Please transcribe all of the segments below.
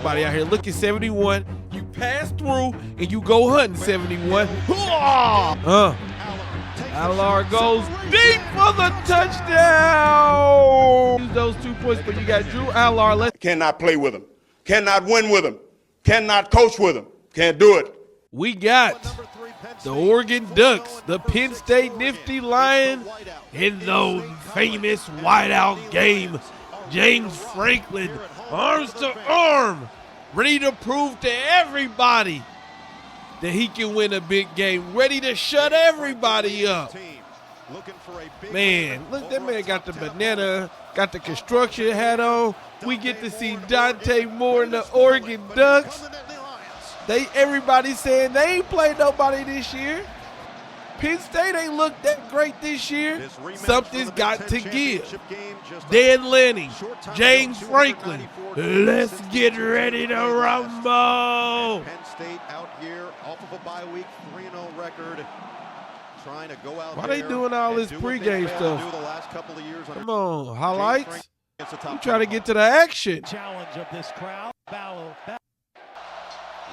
everybody out here. Look at 71. You pass through and you go hunting 71. Allar goes deep for the touchdown. Use those 2 points, but you got Drew Allar. Cannot play with him. Cannot win with him. Cannot coach with him. Can't do it. We got the Oregon Ducks, the Penn State Nifty Lions, in the famous whiteout game. James Franklin, arms to arm, ready to prove to everybody that he can win a big game, ready to shut everybody up. Man, look, that man got the banana, got the construction hat on. We get to see Dante Moore and the Oregon Ducks. Everybody saying they ain't played nobody this year. Penn State ain't looked that great this year. Something's got to give. Dan Lanning, James Franklin, let's get ready to rumble. Penn State out here off of a bye week, 3-0 record. Trying to go out. Why they doing all this pregame stuff? Come on, highlights. We try to get to the action. Challenge of this crowd.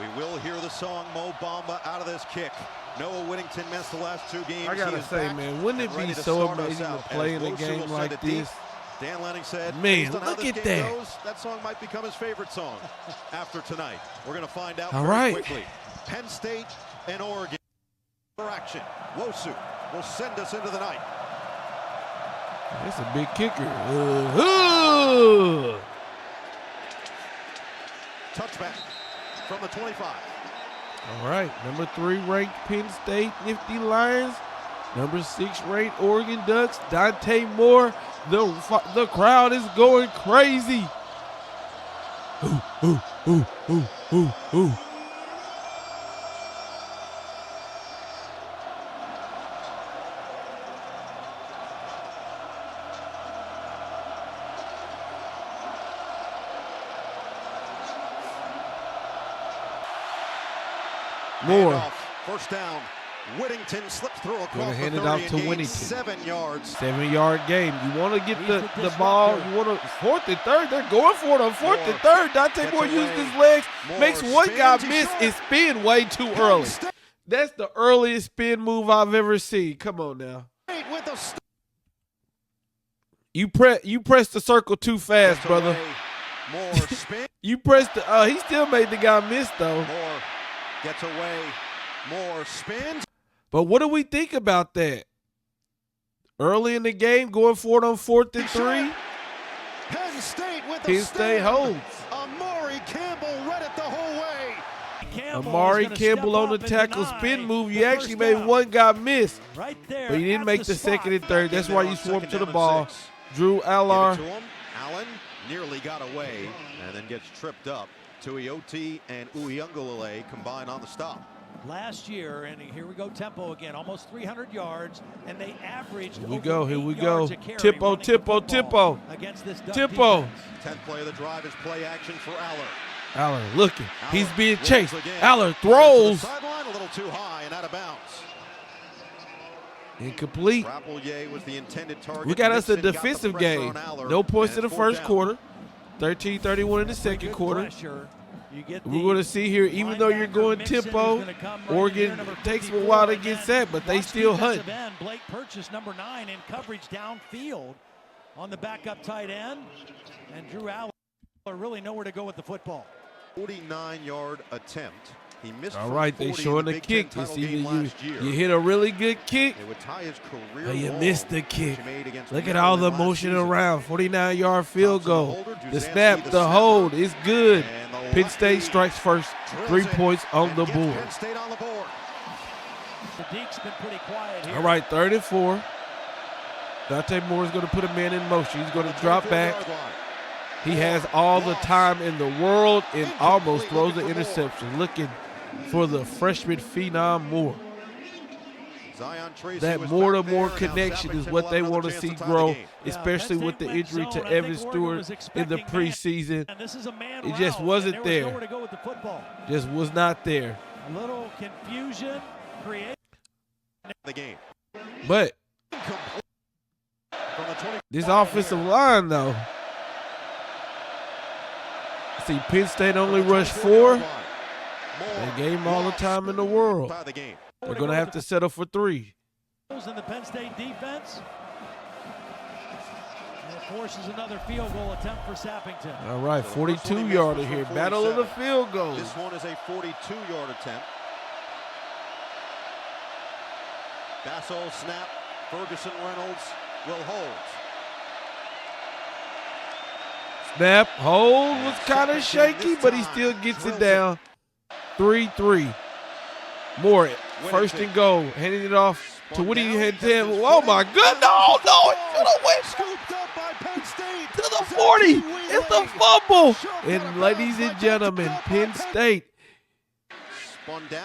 We will hear the song Mo Bamba out of this kick. Noah Whittington missed the last 2 games. I gotta say, man, wouldn't it be so amazing to play in a game like this? Dan Lanning said, man, look at that. That song might become his favorite song after tonight. We're going to find out very quickly. Penn State and Oregon for action. Wosu will send us into the night. That's a big kicker. Touchback from the 25. All right, number 3 ranked Penn State Nifty Lions. Number 6 ranked Oregon Ducks. Dante Moore. The crowd is going crazy. Ooh. Moore. First down. Whittington slips through across Gonna hand the 30 it out to and Whittington. 7 yards. 7-yard game. You want to get the ball. You want to 4th and 3rd. They're going for it on 4th and 3rd. Dante Moore used his legs. Makes one guy miss and spin way too early. That's the earliest spin move I've ever seen. Come on now. You press the circle too fast, brother. Moore spin. You pressed the. He still made the guy miss though. Moore gets away. Moore spins. But what do we think about that? Early in the game, going for it on 4th and 3. Penn State with Penn State holds. Amari Campbell read it the whole way. Amari Campbell on the tackle spin move. You actually made one guy miss, right there, but you didn't make the 2nd and 3rd. That's why you swarmed to the ball. 6. Drew Allar. Allen nearly got away and then gets tripped up. Tuioti and Uyunglele combined on the stop. Last year, and here we go, tempo again, almost 300 yards, and they averaged Here we over go, 8 here we yards go. a carry Tippo, running the Tippo, football Tippo. against this Duck Tippo. defense. 10th play of the drive is play action for Aller. Aller looking. He's being rolls chased. again. Aller throws. Sideline a little too high and out of bounds. Incomplete. Rapelier was the intended target. We got us a Nixon got the defensive pressure game. on Aller, No points in and the fourth first down. quarter. 13-31 in the second Good quarter. pressure. You get We're going to see here, even though you're going tempo, Oregon takes a while to get set, but they still hunt. Blake Purchase, number 9, in coverage downfield on the backup tight end. And Drew Allar really nowhere to go with the football. 49-yard attempt. He missed. All right, they showing the kick. It's either you hit a really good kick, it would tie his career or you long, missed the kick. which he made against Look at all the Maryland last motion season. around. 49-yard field goal. The Duzansky, snap, the hold is good. And the Penn State lefty strikes first. drills 3 it points on and the gets board. Penn State on the board. Sadiq's been pretty quiet here. All right, 3rd and 4. Dante Moore is going to put a man in motion. He's going to drop back. He has all the time in the world and almost throws the interception. Looking for the freshman phenom Moore. That more-to-more connection is what they want to see grow, especially with the injury to Evan Stewart in the preseason. It just wasn't there. Just was not there. A little confusion created The game. But this offensive line, though, See, Penn State only rushed 4. They gave him all the time in the world. They're going to have to settle for 3. In the Penn State defense. And it forces another field goal attempt for Sappington. All right, 42-yarder here. Battle of the field goals. This one is a 42-yard attempt. Basso snap. Ferguson Reynolds will hold. Snap, hold was kind of shaky, but he still gets it down. 3-3. Moore, first and goal, handing it off to Woody Henton. Oh my God! No, it should have went Scooped up by Penn State to the 40. It's the fumble. And ladies and gentlemen, Penn State. Spun down.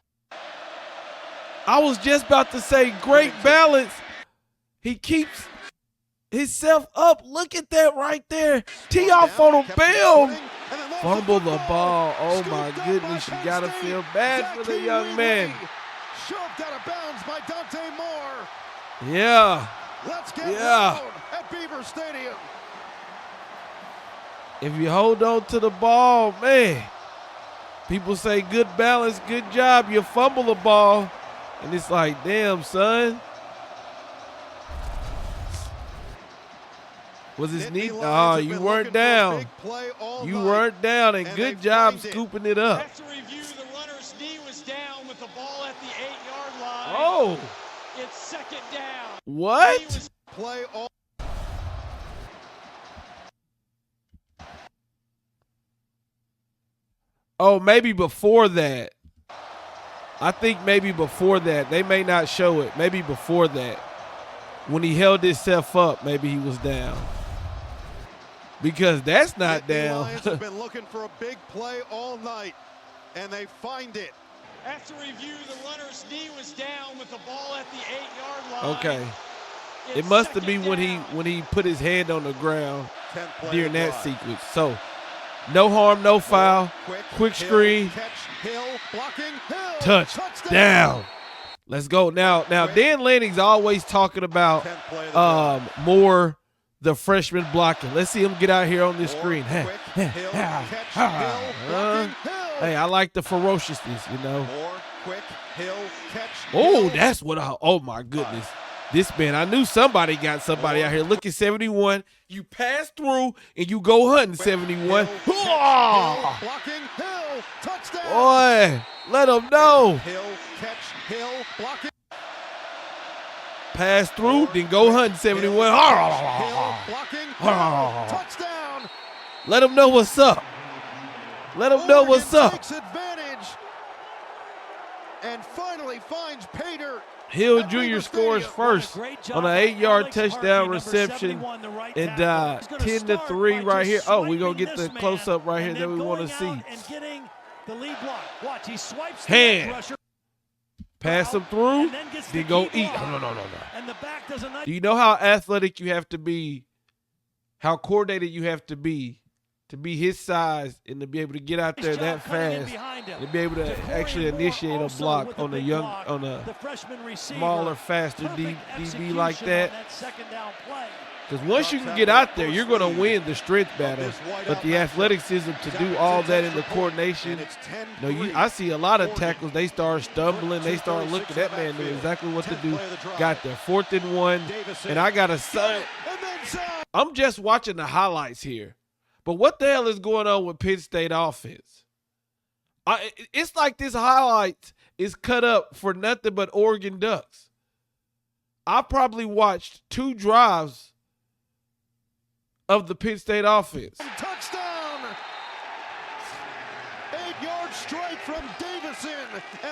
I was just about to say great balance. He keeps himself up. Look at that right there. Tee off on a bell. Fumble the ball. Oh my goodness, you gotta feel bad for the young man. Shoved out of bounds by Dante Moore. Yeah. Let's get loud at Beaver Stadium. If you hold on to the ball, man, people say good balance, good job. You fumble the ball, and it's like, damn, son. Was his knee? Oh, you weren't down. You weren't down, and good job scooping it up. After review, the runner's knee was down with the ball at the 8-yard line. Oh. It's second down. What? Play all. Oh, maybe before that. I think maybe before that. They may not show it. Maybe before that. When he held himself up, maybe he was down. Because that's not down. The Lions have been looking for a big play all night, and they find it. After review, the runner's knee was down with the ball at the 8-yard line. Okay. It's It must have second been when he put his hand on the ground 10th play during of that drive. sequence. So, no harm, no foul. Quick Hill, screen. catch, Hill, blocking, Hill, Touchdown. Let's go. Now Dan Lanning's always talking about 10th play of the drive. Moore, the freshman blocking. Let's see him get out here on this Moore, screen. quick, Hill, catch, Hill, blocking, Hill. Hey, I like the ferociousness, you know. Moore, quick, Hill, catch, Oh, Hill. that's what oh my goodness. This man, I knew somebody got somebody out here. Look at 71. You pass through and you go hunting 71. Hill, Oh, blocking, Hill, touchdown. boy, let him know. Hill, catch, Hill, blocking. Pass through, then go hunting 71. Hill, blocking, Hill, touchdown. Let him know what's up. Let him know what's Oregon up. takes advantage and finally finds Pater. Hill at Jr. Beaver scores Stadium. first Great job on an by 8-yard Alex touchdown Harvey, number reception. 71, the right And tackle. He's gonna 10-3 start right by here. just Oh, we're going to swiping get the this man close-up right here and that then we want to going see. out and getting the lead block. Watch, he swipes the Hand. edge rusher. Pass him through, And then gets the then go key eat. block. No. And the back does a nice Do you know how athletic you have to be, how coordinated you have to be his size and to be able to get out there job that cutting in fast behind him. and be able to DeCorian actually Moore initiate a also block with on the a big young, block. on a The freshman receiver. smaller, faster Perfect DB execution like on that. second down play. Because once you can get out there, you're going to win the strength battle. But the athleticism to do all that in the coordination, I see a lot of tackles. They start stumbling. They start looking. That man knew exactly what to do. Got there, 4th and 1. And I got to say, I'm just watching the highlights here. But what the hell is going on with Penn State offense? It's like this highlight is cut up for nothing but Oregon Ducks. I probably watched 2 drives of the Penn State offense. Touchdown! 8-yard strike from Davison,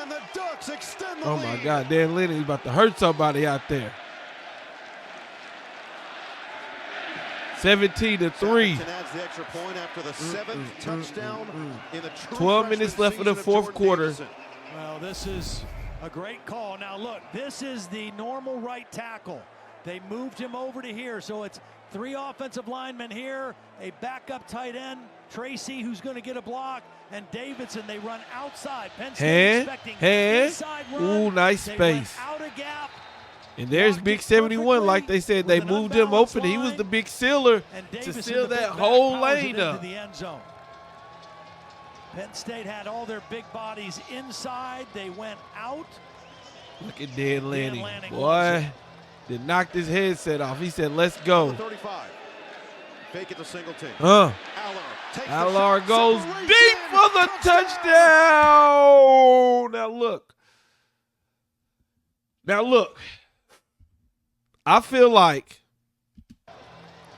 and the Ducks extend the Oh, lead. my God. Dan Lennon, he's about to hurt somebody out there. 17-3. Adds the extra point after the 7th touchdown in the true 12 minutes freshman left in the season of 4th Jordan quarter. Davison. Well, this is a great call. Now, look, this is the normal right tackle. They moved him over to here, so it's 3 offensive linemen here, a backup tight end, Tracy, who's going to get a block, and Davidson. They run outside. Penn State expecting inside run. Ooh, nice They space. run out of gap. And there's Big 71. Like they said, they moved him open. He was the big sealer And to Davison, seal the big that back, whole powers it lane into up. the end zone. Penn State had all their big bodies inside. They went out. Look at Dan Lanning. Lanning Boy, they knocked his headset off. He said, let's go. 35. Fake it to Singleton. Allard goes deep for the touchdown. Now look. I feel like,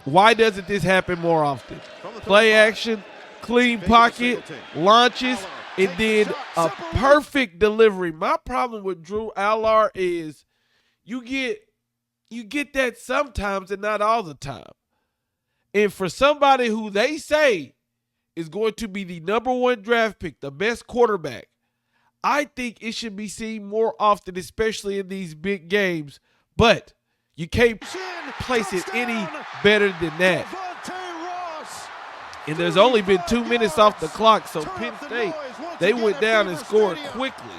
why doesn't this happen more often? Play action, clean pocket, launches, and then a perfect delivery. My problem with Drew Allard is you get that sometimes and not all the time. And for somebody who they say is going to be the #1 draft pick, the best quarterback, I think it should be seen more often, especially in these big games. But you can't place it any better than that. And there's only been 2 minutes off the clock, so Penn State, they went down and scored quickly.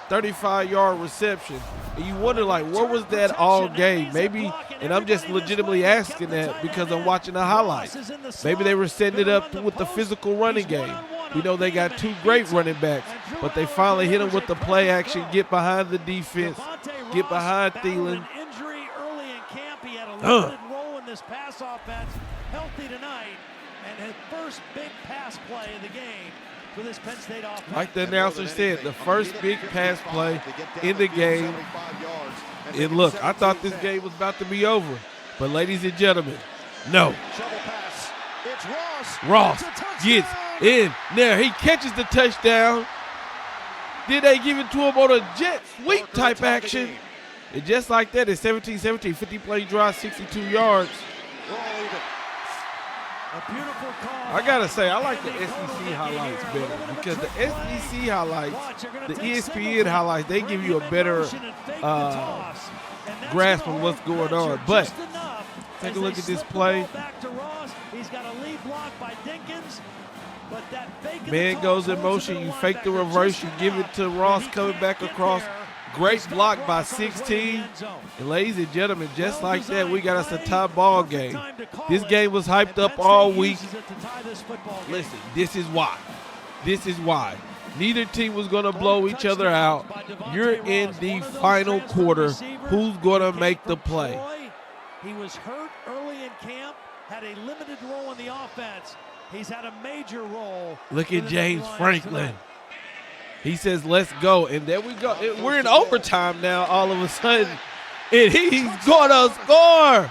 35-yard reception. And you wonder, like, where was that all game? Maybe, and I'm just legitimately asking that because I'm watching the highlights. Maybe they were setting it up with the physical running game. We know they got 2 great running backs, but they finally hit them with the play action, get behind the defense, get behind Thielen. Injury early in camp. He had a limited role in this pass offense. Healthy tonight, and his first big pass play of the game for this Penn State offense. Like the announcer said, the first big pass play in the game. And look, I thought this game was about to be over. But ladies and gentlemen, no. Ross gets in there. He catches the touchdown. Then they give it to him on a jet sweep type action. And just like that, it's 17-17, 50-play drive, 62 yards. A beautiful call. I gotta say, I like the SEC highlights better because the SEC highlights, the ESPN highlights, they give you a better grasp of what's going on. But take a look at this play. Man goes in motion, you fake the reverse, you give it to Ross coming back across. Great block by 16. And ladies and gentlemen, just like that, we got us a tie ball game. This game was hyped up all week. Listen, this is why. This is why. Neither team was going to blow each other out. You're in the final quarter. Who's going to make the play? He was hurt early in camp, had a limited role in the offense. He's had a major role. Look at James Franklin. He says, let's go. And there we go. We're in overtime now all of a sudden. And he's going to score.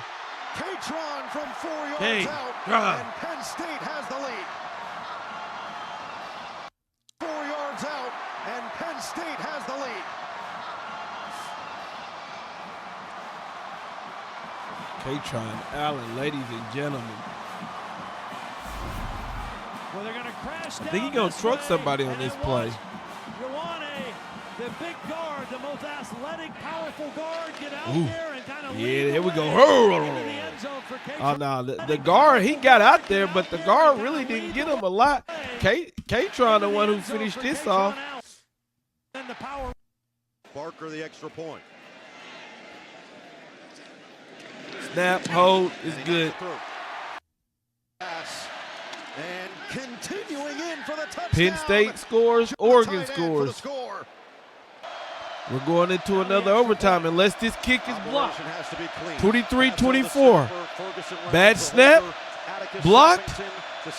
K-Tron from 4 yards out. And Penn State has the lead. 4 yards out. And Penn State has the lead. K-Tron Allen, ladies and gentlemen. Well, they're gonna crash down. I think he's going to truck somebody on this play. The big guard, the most athletic, powerful guard, get out there and kind of lead there we go. Oh, no, the guard, he got out there, but the guard really didn't get him a lot. K-Tron, the one who finished this off. Barker, the extra point. Snap, hold, is good. And continuing in for the touchdown. Penn State scores, Oregon scores. We're going into another overtime unless this kick is blocked. 23-24. Bad snap. Blocked.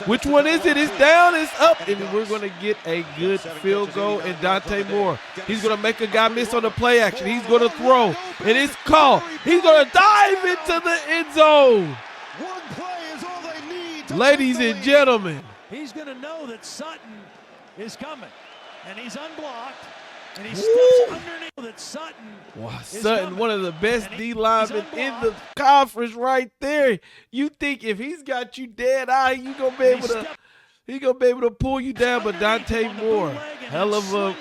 Which one is it? It's down, it's up. And we're going to get a good field goal. And Dante Moore, he's going to make a guy miss on the play action. He's going to throw. And it's called. He's going to dive into the end zone. One play is all they need. Ladies and gentlemen. He's going to know that Sutton is coming. And he's unblocked. And he steps underneath that Sutton. Wow, Sutton, one of the best D linemen in the conference right there. You think if he's got you dead eye, he's gonna be able to pull you down, but Dante Moore, hell of a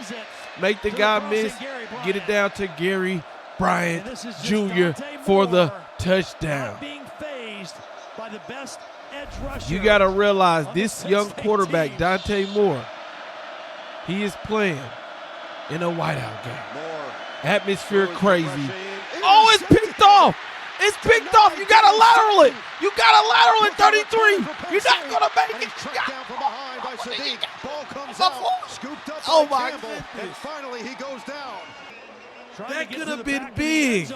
make the guy miss, get it down to Gary Bryant Jr. for the touchdown. You gotta realize this young quarterback, Dante Moore, he is playing in a whiteout game. Atmosphere crazy. Oh, it's picked off. It's picked off. You got to lateral it. You got to lateral it, 33. You're not going to make it. Down from behind by Sadiq. Ball comes comes out, scooped up Oh by my Campbell, and goodness. finally he goes down. That could have been big.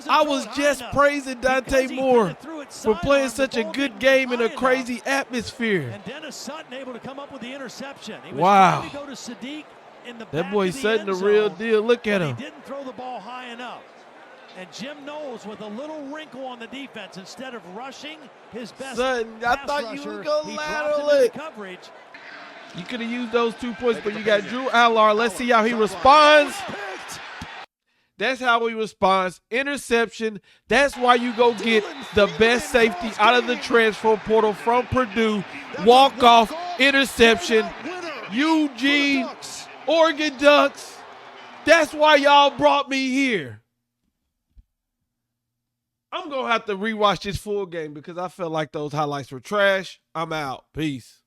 I was just praising Dante he Moore kinda threw it for playing sidearm, such the a ball good didn't game get in a high crazy enough. atmosphere. And Dennis Sutton able to come up with the interception. He was Wow. trying to go to Sadiq in the That back boy of the Sutton end the real zone, deal. Look at but him. He didn't throw the ball high enough. And Jim Knowles with a little wrinkle on the defense. Instead of rushing his best Sutton, I pass thought you rusher, was gonna he lateral dropped into it. coverage. You could have used those 2 points, but you got Drew Allard. Let's see how he responds. That's how he responds. Interception. That's why you go get the best safety out of the transfer portal from Purdue. Walk-off interception. Eugene, Oregon Ducks. That's why y'all brought me here. I'm going to have to rewatch this full game because I felt like those highlights were trash. I'm out. Peace.